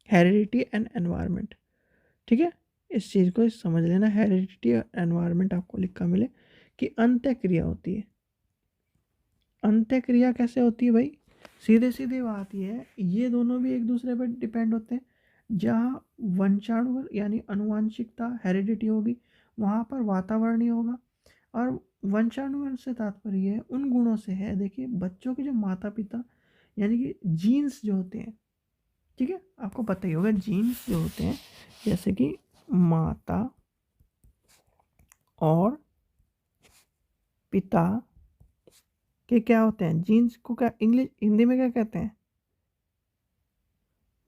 हेरिडिटी एंड एनवायरनमेंट। ठीक है, इस चीज़ को समझ लेना, हेरिडिटी और एनवायरनमेंट आपको लिखा मिले कि अंत्य क्रिया होती है। अंत्य क्रिया कैसे होती है भाई, सीधे सीधे बात ये है, ये दोनों भी एक दूसरे पर डिपेंड होते हैं। जहाँ वंशाणु यानी अनुवांशिकता, हेरिडिटी होगी, वहाँ पर वातावरण ही होगा। और वंशाणु से तात्पर्य है उन गुणों से है, देखिए बच्चों के जो माता पिता यानी कि जीन्स जो होते हैं, ठीक है, आपको पता ही होगा जीन्स जो होते हैं, जैसे कि माता और पिता के क्या होते हैं, जीन्स को क्या इंग्लिश हिंदी में क्या कहते हैं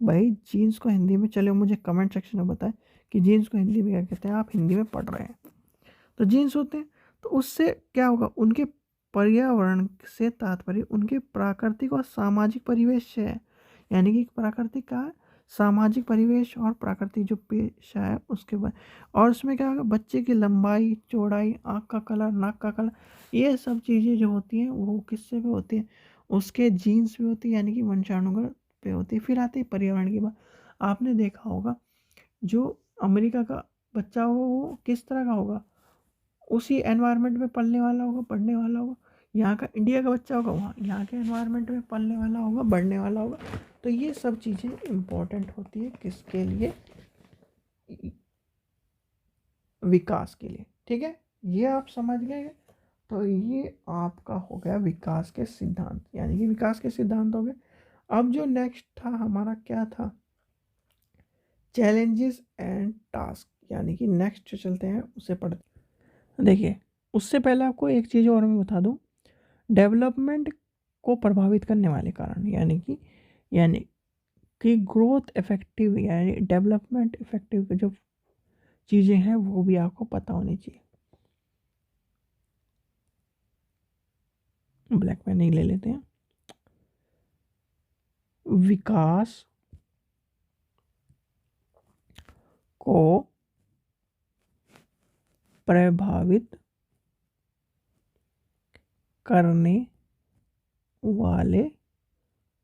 भाई, जीन्स को हिंदी में, चलो मुझे कमेंट सेक्शन में बताएं कि जीन्स को हिंदी में क्या कहते हैं, आप हिंदी में पढ़ रहे हैं। तो जीन्स होते हैं, तो उससे क्या होगा, उनके पर्यावरण से तात्पर्य उनके प्राकृतिक और सामाजिक परिवेश से है। यानी कि प्राकृतिक का सामाजिक परिवेश और प्राकृतिक जो पेशा है उसके बाद, और उसमें क्या होगा, बच्चे की लंबाई, चौड़ाई, आँख का कलर, नाक का कलर, ये सब चीज़ें जो होती हैं वो किससे पे होती हैं, उसके जीन्स पे होती है, यानी कि वंशाणुगत पे होती है। फिर आती है पर्यावरण की बात। आपने देखा होगा जो अमेरिका का बच्चा होगा वो किस तरह का होगा, उसी एनवायरनमेंट में पलने वाला होगा, पढ़ने वाला होगा। यहाँ का इंडिया का बच्चा होगा वहाँ यहाँ के एनवायरनमेंट में पलने वाला होगा, बढ़ने वाला होगा। तो ये सब चीज़ें इम्पोर्टेंट होती है किसके लिए, विकास के लिए। ठीक है, ये आप समझ गए। तो ये आपका हो गया विकास के सिद्धांत, यानी कि विकास के सिद्धांत हो गए। अब जो नेक्स्ट था हमारा क्या था, चैलेंजेस एंड टास्क, यानी कि नेक्स्ट चलते हैं उसे पढ़ते। देखिए उससे पहले आपको एक चीज़ और मैं बता दूं, डेवलपमेंट को प्रभावित करने वाले कारण, यानी कि ग्रोथ इफेक्टिव यानी डेवलपमेंट इफेक्टिव जो चीज़ें हैं वो भी आपको पता होनी चाहिए। ब्लैक पेन नहीं ले लेते हैं। विकास को प्रभावित करने वाले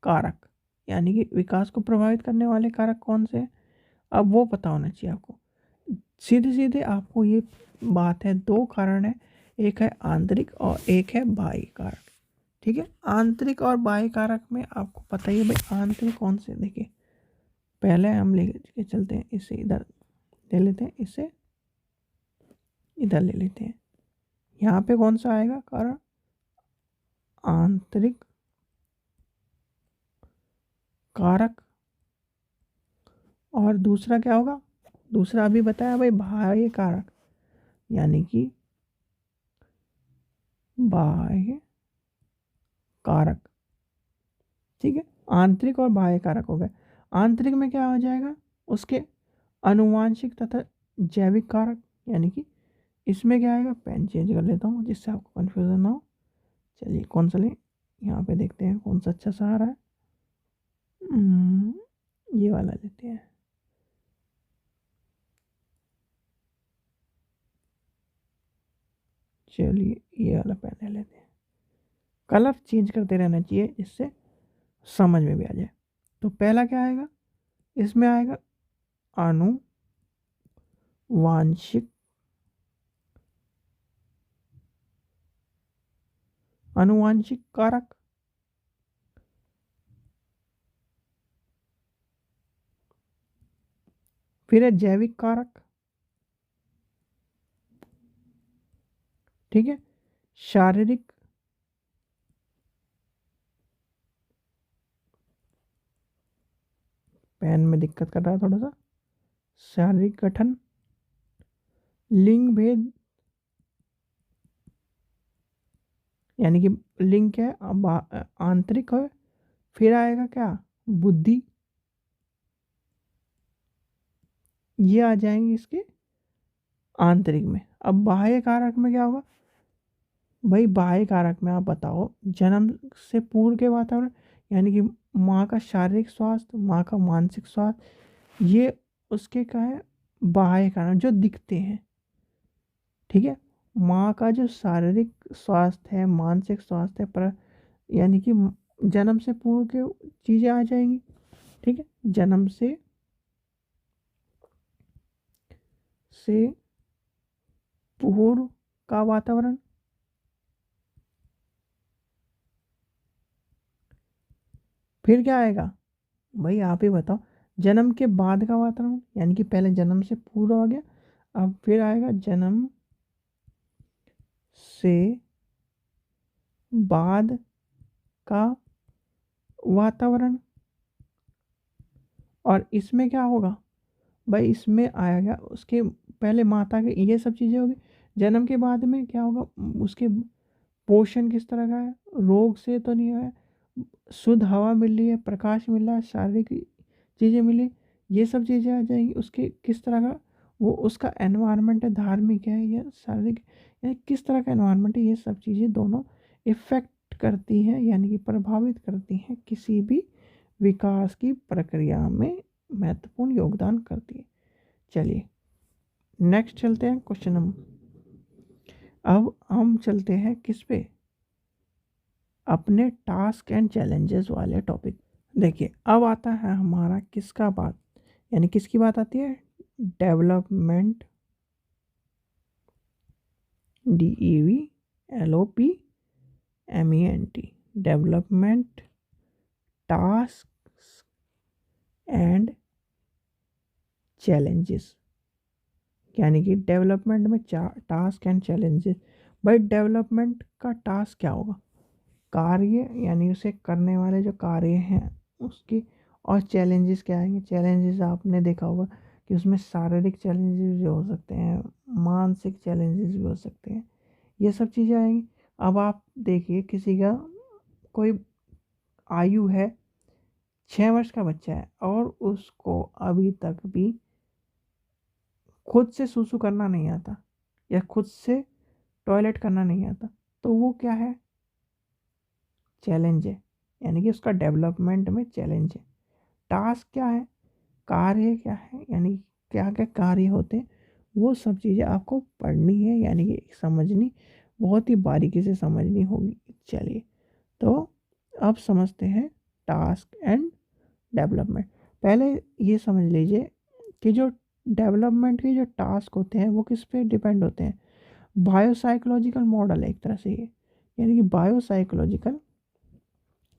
कारक, यानी कि विकास को प्रभावित करने वाले कारक कौन से हैं, अब वो पता होना चाहिए आपको। सीधे सीधे आपको ये बात है, दो कारण है, एक है आंतरिक और एक है बाह्य कारक। ठीक है, आंतरिक और बाह्य कारक में आपको पता ही है भाई, आंतरिक कौन से, देखिए पहले हम लेके चलते हैं, इसे इधर ले लेते हैं, इसे इधर ले लेते हैं। यहाँ पे कौन सा आएगा कारण, आंतरिक कारक, और दूसरा क्या होगा, दूसरा अभी बताया भाई बाह्य कारक, यानी कि बाह्य कारक। ठीक है, आंतरिक और बाह्य कारक हो गए। आंतरिक में क्या हो जाएगा, उसके अनुवांशिक तथा जैविक कारक, यानी कि इसमें क्या आएगा, पेन चेंज कर लेता हूँ जिससे आपको कन्फ्यूजन ना हो। चलिए कौन सा लें, यहाँ पे देखते हैं कौन सा अच्छा सा आ रहा है। ये वाला लेते हैं। चलिए ये वाला पेन ले लेते हैं। कलर चेंज करते रहना चाहिए जिससे समझ में भी आ जाए। तो पहला क्या आएगा, इसमें आएगा आनुवांशिक, आनुवांशिक कारक। फिर है जैविक कारक। ठीक है। शारीरिक, पेन में दिक्कत कर रहा है थोड़ा सा, शारीरिक गठन, लिंग भेद, यानी कि लिंग क्या है, आंतरिक है। फिर आएगा क्या, बुद्धि, ये आ जाएंगे इसके आंतरिक में। अब बाह्य कारक में क्या होगा, भाई बाह्य कारक में आप बताओ, जन्म से पूर्व के वातावरण, यानी कि माँ का शारीरिक स्वास्थ्य, माँ का मानसिक स्वास्थ्य, ये उसके क्या है, बाह्य कारक जो दिखते हैं। ठीक है। माँ का जो शारीरिक स्वास्थ्य है, मानसिक स्वास्थ्य है, पर यानी कि जन्म से पूर्व के चीज़ें आ जाएंगी। ठीक है। जन्म से पूर्व का वातावरण, फिर क्या आएगा, भाई आप ही बताओ, जन्म के बाद का वातावरण, यानी कि पहले जन्म से पूर्व हो गया, अब फिर आएगा जन्म से बाद का वातावरण। और इसमें क्या होगा, भाई इसमें आएगा उसके पहले माता के, ये सब चीज़ें होगी। जन्म के बाद में क्या होगा, उसके पोषण किस तरह का है, रोग से तो नहीं है, शुद्ध हवा मिल रही है, प्रकाश मिल रहा है, शारीरिक चीज़ें मिली, ये सब चीज़ें आ जाएंगी। उसके किस तरह का वो उसका एनवायरनमेंट है, धार्मिक है या शारीरिक, या किस तरह का एनवायरनमेंट है, ये सब चीज़ें दोनों इफ़ेक्ट करती हैं, यानी कि प्रभावित करती हैं किसी भी विकास की प्रक्रिया में, महत्वपूर्ण योगदान करती है। चलिए नेक्स्ट चलते हैं क्वेश्चन नंबर। अब हम चलते हैं किस पे, अपने टास्क एंड चैलेंजेस वाले टॉपिक। देखिए अब आता है हमारा किसका बात, यानी किसकी बात आती है, development, DEVLOPMENT, development task and challenges, यानी कि डेवलपमेंट में टास्क एंड चैलेंजेस। भाई डेवलपमेंट का टास्क क्या होगा, कार्य, यानी उसे करने वाले जो कार्य हैं उसकी। और चैलेंजेस क्या आएंगे, चैलेंजेस आपने देखा होगा कि उसमें शारीरिक चैलेंजेस भी हो सकते हैं, मानसिक चैलेंजेस भी हो सकते हैं, ये सब चीज़ें आएंगी। अब आप देखिए किसी का कोई आयु है, 6 वर्ष का बच्चा है और उसको अभी तक भी खुद से सुसु करना नहीं आता, या खुद से टॉयलेट करना नहीं आता, तो वो क्या है, चैलेंज है, यानी कि उसका डेवलपमेंट में चैलेंज है। टास्क क्या है, कार्य क्या है, यानी क्या क्या कार्य होते हैं, वो सब चीज़ें आपको पढ़नी है, यानी कि समझनी, बहुत ही बारीकी से समझनी होगी। चलिए तो अब समझते हैं टास्क एंड डेवलपमेंट। पहले ये समझ लीजिए कि जो डेवलपमेंट के जो टास्क होते हैं वो किस पे डिपेंड होते हैं, बायोसाइकोलॉजिकल मॉडल है एक तरह से ये, यानी कि बायोसाइकोलॉजिकल,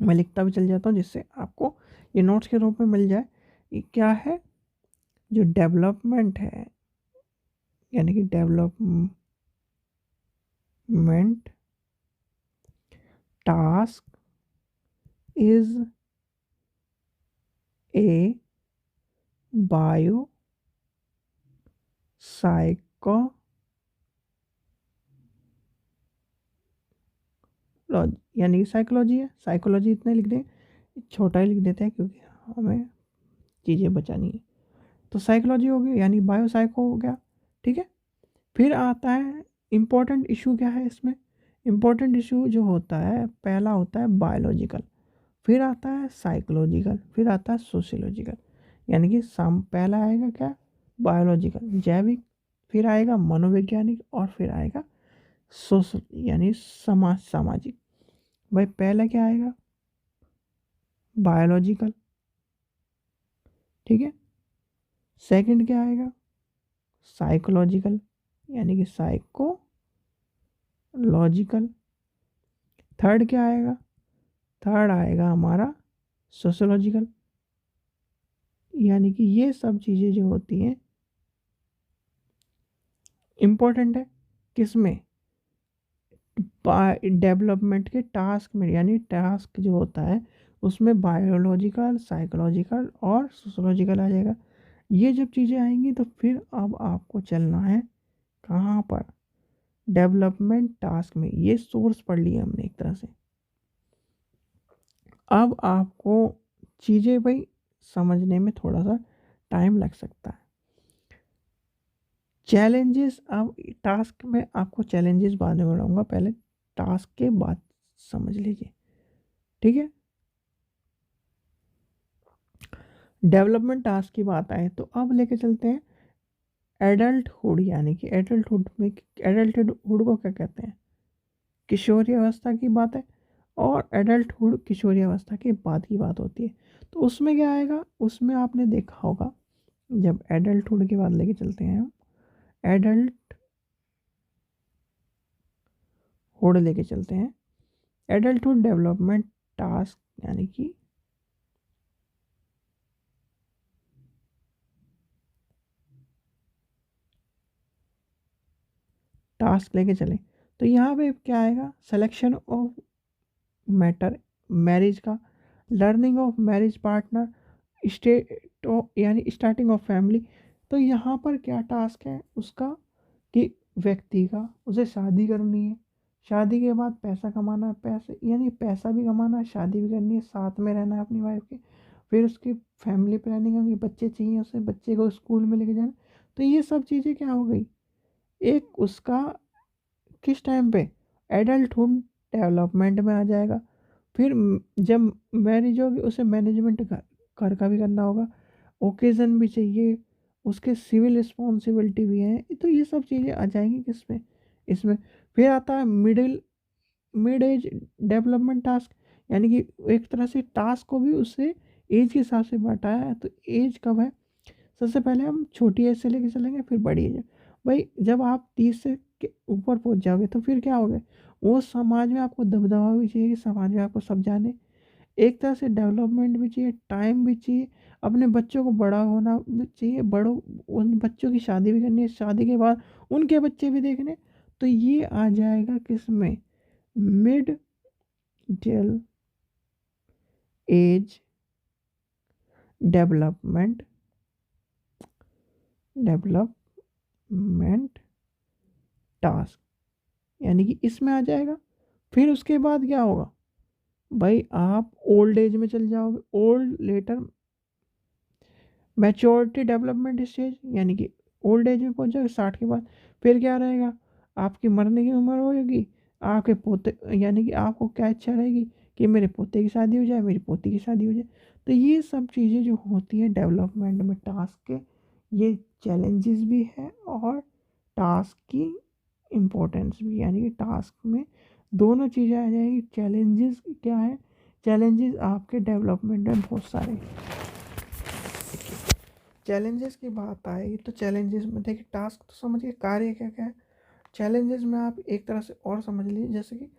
मैं लिखता भी चल जाता हूँ जिससे आपको ये नोट्स के रूप में मिल जाए। ये क्या है, जो डेवलपमेंट है, यानी कि development task is a bio psycho, यानी कि साइकोलॉजी है, साइकोलॉजी इतने लिख दें, छोटा ही लिख देते हैं क्योंकि हमें चीज़ें बचानी है। तो साइकोलॉजी हो गई, यानी बायो साइको हो गया। ठीक है। फिर आता है इम्पोर्टेंट इशू, क्या है इसमें, इम्पोर्टेंट इशू जो होता है पहला होता है बायोलॉजिकल, फिर आता है साइकोलॉजिकल, फिर आता है सोशियोलॉजिकल। यानी कि पहला आएगा क्या, बायोलॉजिकल जैविक, फिर आएगा मनोवैज्ञानिक, और फिर आएगा सोशल, यानी सामाजिक। भाई पहला क्या आएगा, बायोलॉजिकल। ठीक है। सेकंड क्या आएगा, साइकोलॉजिकल, यानी कि साइकोलॉजिकल। थर्ड क्या आएगा, थर्ड आएगा हमारा सोशोलॉजिकल, यानी कि ये सब चीज़ें जो होती हैं, इम्पोर्टेंट है किस में, डेवलपमेंट के टास्क में, यानी टास्क जो होता है उसमें बायोलॉजिकल, साइकोलॉजिकल और सोशोलॉजिकल आ जाएगा। ये जब चीज़ें आएंगी तो फिर अब आपको चलना है कहाँ पर, डेवलपमेंट टास्क में। ये सोर्स पढ़ लिया हमने एक तरह से। अब आपको चीज़ें भाई समझने में थोड़ा सा टाइम लग सकता है। चैलेंजेस, अब टास्क में आपको चैलेंजेस बाद में बढ़ाऊंगा, पहले टास्क के बाद समझ लीजिए, ठीक है। डेवलपमेंट टास्क की बात आए तो अब लेके चलते हैं एडल्टहुड, यानी कि एडल्टहुड में, एडल्टहुड को क्या कहते हैं, किशोरी अवस्था की बात है। और एडल्टहुड किशोरी अवस्था के बाद की बात होती है। तो उसमें क्या आएगा, उसमें आपने देखा होगा, जब एडल्टहुड के बाद लेके चलते हैं हम, एडल्टहुड लेके चलते हैं, एडल्टहुड डेवलपमेंट टास्क, यानी कि टास्क लेके चलें। तो यहाँ पे क्या आएगा, सिलेक्शन ऑफ मैटर, मैरिज का, learning of marriage partner, state यानी स्टार्टिंग ऑफ फैमिली। तो यहाँ पर क्या टास्क है उसका, कि व्यक्ति का, उसे शादी करनी है, शादी के बाद पैसा कमाना है, पैसे यानी पैसा भी कमाना है, शादी भी करनी है, साथ में रहना है अपनी वाइफ के, फिर उसकी फैमिली प्लानिंग होगी, बच्चे चाहिए उसे, बच्चे को स्कूल में लेके जाना। तो ये सब चीज़ें क्या हो गई, एक उसका किस टाइम पे, एडल्टहुड डेवलपमेंट में आ जाएगा। फिर जब मैरिज होगी उसे मैनेजमेंट घर का भी करना होगा, ओकेज़न भी चाहिए, उसके सिविल रिस्पॉन्सिबिलिटी भी है। तो ये सब चीज़ें आ जाएंगी किसमें, इसमें। फिर आता है मिड एज डेवलपमेंट टास्क, यानी कि एक तरह से टास्क को भी उससे एज के हिसाब से बांटा है। तो एज कब है, सबसे पहले हम छोटी एज से लेके चलेंगे, फिर बड़ी एज। भाई जब आप 30 से के ऊपर पहुंच जाओगे तो फिर क्या होगा, वो समाज में आपको दबदबा भी चाहिए कि समाज में आपको सब जाने, एक तरह से डेवलपमेंट भी चाहिए, टाइम भी चाहिए, अपने बच्चों को बड़ा होना भी चाहिए, बड़ों, उन बच्चों की शादी भी करनी है, शादी के बाद उनके बच्चे भी देखने। तो ये आ जाएगा किस में, mid age development, development task, यानी कि इसमें आ जाएगा। फिर उसके बाद क्या होगा, भाई आप ओल्ड एज में चल जाओगे, old later maturity development stage, यानी कि ओल्ड एज में पहुंच जाओगे 60 के बाद। फिर क्या रहेगा, आपकी मरने की उम्र होगी, आपके पोते, यानी कि आपको क्या इच्छा रहेगी कि मेरे पोते की शादी हो जाए, मेरी पोती की शादी हो जाए। तो ये सब चीज़ें जो होती हैं डेवलपमेंट में टास्क के, ये चैलेंजेस भी है और टास्क की इम्पोर्टेंस भी, यानी कि टास्क में दोनों चीज़ें आ जाएगी। चैलेंजेस क्या है, चैलेंजेस आपके डेवलपमेंट में बहुत सारे। चैलेंजेस की बात आएगी तो चैलेंजेस में देखिए, टास्क तो समझिए, कार्य क्या क्या है। चैलेंजेस में आप एक तरह से और समझ लीजिए, जैसे कि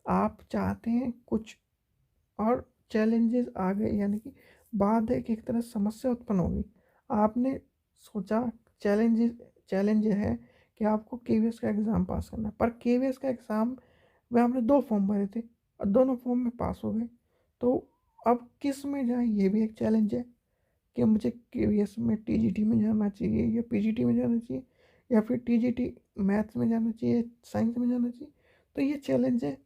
आप चाहते हैं कुछ और चैलेंजेस आ गए, यानी कि बात है कि एक तरह से समस्या उत्पन्न होगी। आपने सोचा, चैलेंजेस, चैलेंज है कि आपको केवीएस का एग्ज़ाम पास करना है, पर केवीएस का एग्ज़ाम में आपने 2 फॉर्म भरे थे और दोनों फॉर्म में पास हो गए। तो अब किस में जाए, ये भी एक चैलेंज है कि मुझे केवीएस में टीजीटी में जाना चाहिए या पीजीटी में जाना चाहिए, या फिर टीजीटी मैथ्स में जाना चाहिए, साइंस में जाना चाहिए। तो ये चैलेंज है।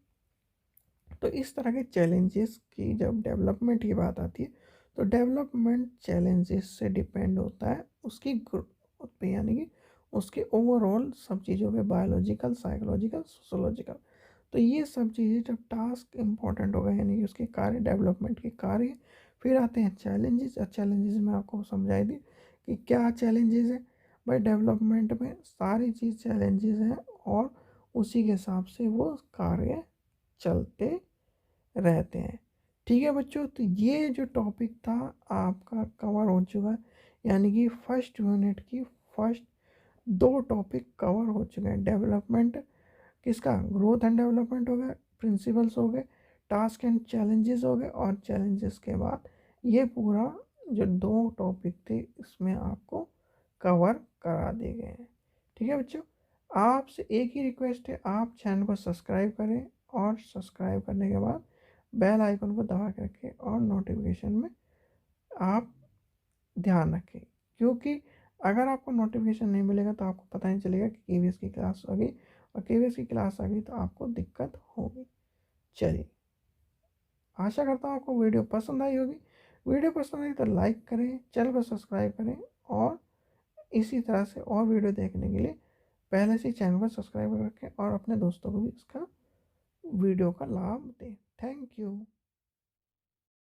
तो इस तरह के चैलेंजेस की जब डेवलपमेंट की बात आती है, तो डेवलपमेंट चैलेंजेस से डिपेंड होता है उसकी ग्रोथ पे, यानी कि उसके ओवरऑल सब चीज़ों पे, बायोलॉजिकल, साइकोलॉजिकल, सोशोलॉजिकल। तो ये सब चीज़ें जब टास्क इम्पोर्टेंट होगा, यानी कि उसके कार्य, डेवलपमेंट के कार्य, फिर आते हैं चैलेंजेस। और चैलेंजेस में आपको समझाई दी कि क्या चैलेंजेस है। भाई डेवलपमेंट में सारी चीज़ चैलेंजेस हैं और उसी के हिसाब से वो कार्य चलते रहते हैं। ठीक है बच्चों, तो ये जो टॉपिक था आपका कवर हो चुका है, यानी कि फर्स्ट यूनिट की फर्स्ट 2 टॉपिक कवर हो चुके हैं। डेवलपमेंट किसका, ग्रोथ एंड डेवलपमेंट हो गया, प्रिंसिपल्स हो गए, टास्क एंड चैलेंजेस हो गए, और चैलेंजेस के बाद ये पूरा जो 2 टॉपिक थे इसमें आपको कवर करा दिए गए हैं। ठीक है बच्चों, आपसे एक ही रिक्वेस्ट है, आप चैनल को सब्सक्राइब करें और सब्सक्राइब करने के बाद बेल आइकन को दबा के रखें और नोटिफिकेशन में आप ध्यान रखें, क्योंकि अगर आपको नोटिफिकेशन नहीं मिलेगा तो आपको पता नहीं चलेगा कि केवीएस की क्लास आ गई, और केवीएस की क्लास आ गई तो आपको दिक्कत होगी। चलिए, आशा करता हूँ आपको वीडियो पसंद आई होगी। वीडियो पसंद आई तो लाइक करें, चैनल को सब्सक्राइब करें, और इसी तरह से और वीडियो देखने के लिए पहले से चैनल को सब्सक्राइब रखें और अपने दोस्तों को भी इसका वीडियो का लाभ दें। Thank you.